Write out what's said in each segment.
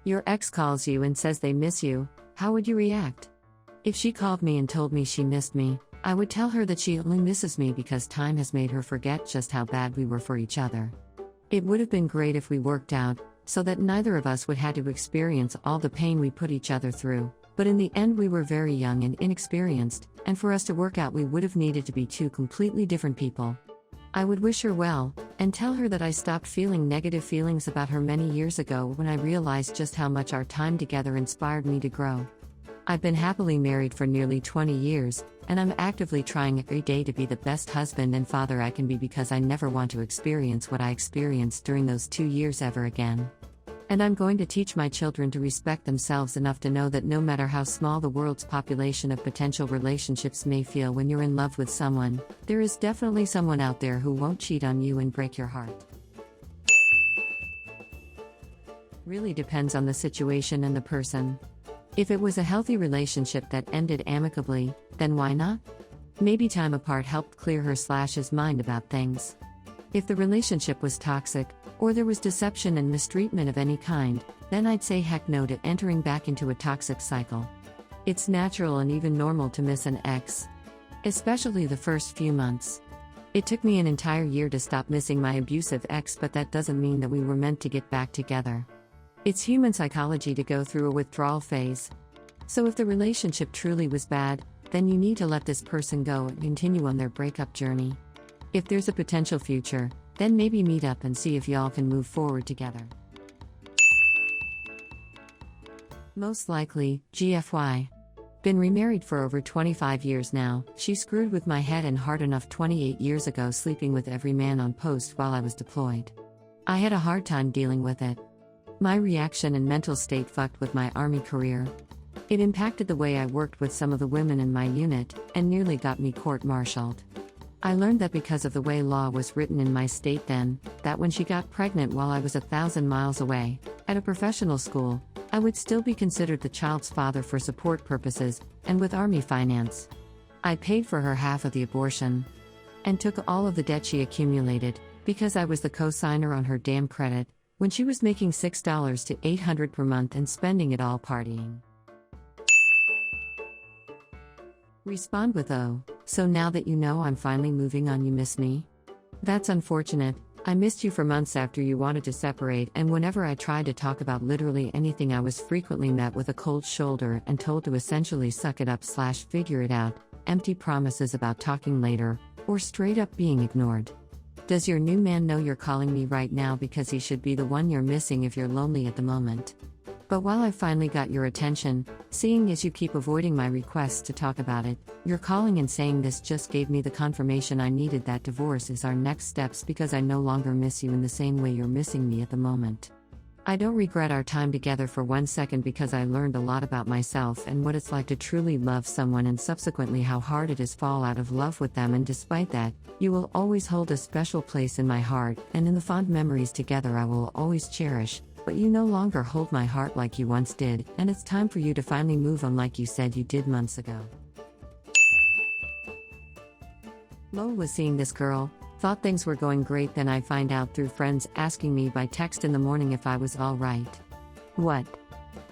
Your ex calls you and says they miss you, how would you react? If she called me and told me she missed me, I would tell her that she only misses me because time has made her forget just how bad we were for each other. It would have been great if we worked out, so that neither of us would have to experience all the pain we put each other through, but in the end we were very young and inexperienced, and for us to work out we would have needed to be two completely different people. I would wish her well, and tell her that I stopped feeling negative feelings about her many years ago when I realized just how much our time together inspired me to grow. I've been happily married for nearly 20 years, and I'm actively trying every day to be the best husband and father I can be because I never want to experience what I experienced during those 2 years ever again. And I'm going to teach my children to respect themselves enough to know that no matter how small the world's population of potential relationships may feel when you're in love with someone, there is definitely someone out there who won't cheat on you and break your heart. Really depends on the situation and the person. If it was a healthy relationship that ended amicably, then why not? Maybe time apart helped clear her/his mind about things. If the relationship was toxic, or there was deception and mistreatment of any kind, then I'd say heck no to entering back into a toxic cycle. It's natural and even normal to miss an ex, especially the first few months. It took me an entire year to stop missing my abusive ex, but that doesn't mean that we were meant to get back together. It's human psychology to go through a withdrawal phase. So if the relationship truly was bad, then you need to let this person go and continue on their breakup journey. If there's a potential future, then maybe meet up and see if y'all can move forward together. Most likely, GFY. Been remarried for over 25 years now. She screwed with my head and heart enough 28 years ago, sleeping with every man on post while I was deployed. I had a hard time dealing with it. My reaction and mental state fucked with my Army career. It impacted the way I worked with some of the women in my unit, and nearly got me court-martialed. I learned that because of the way law was written in my state then, that when she got pregnant while I was 1,000 miles away, at a professional school, I would still be considered the child's father for support purposes, and with Army finance. I paid for her half of the abortion, and took all of the debt she accumulated, because I was the co-signer on her damn credit, when she was making $600 to $800 per month and spending it all partying. Respond with "Oh, so now that you know I'm finally moving on, you miss me?" That's unfortunate. I missed you for months after you wanted to separate, and whenever I tried to talk about literally anything I was frequently met with a cold shoulder and told to essentially suck it up/figure it out, empty promises about talking later, or straight up being ignored. Does your new man know you're calling me right now because he should be the one you're missing if you're lonely at the moment? But while I finally got your attention, seeing as you keep avoiding my requests to talk about it, you're calling and saying this just gave me the confirmation I needed that divorce is our next steps because I no longer miss you in the same way you're missing me at the moment. I don't regret our time together for 1 second because I learned a lot about myself and what it's like to truly love someone and subsequently how hard it is fall out of love with them, and despite that, you will always hold a special place in my heart, and in the fond memories together I will always cherish. But you no longer hold my heart like you once did, and it's time for you to finally move on like you said you did months ago. Lo was seeing this girl, thought things were going great, then I find out through friends asking me by text in the morning if I was alright. What?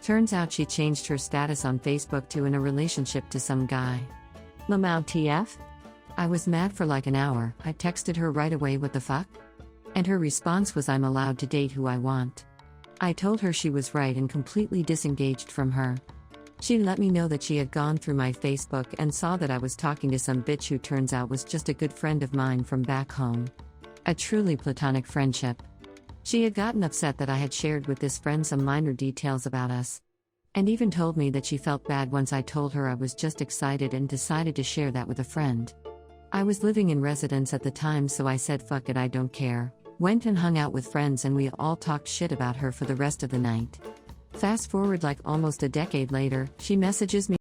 Turns out she changed her status on Facebook to in a relationship to some guy. Lamau TF? I was mad for like an hour. I texted her right away, what the fuck? And her response was, I'm allowed to date who I want. I told her she was right and completely disengaged from her. She let me know that she had gone through my Facebook and saw that I was talking to some bitch who turns out was just a good friend of mine from back home. A truly platonic friendship. She had gotten upset that I had shared with this friend some minor details about us, and even told me that she felt bad once I told her I was just excited and decided to share that with a friend. I was living in residence at the time, so I said fuck it, I don't care. Went and hung out with friends and we all talked shit about her for the rest of the night. Fast forward like almost a decade later, she messages me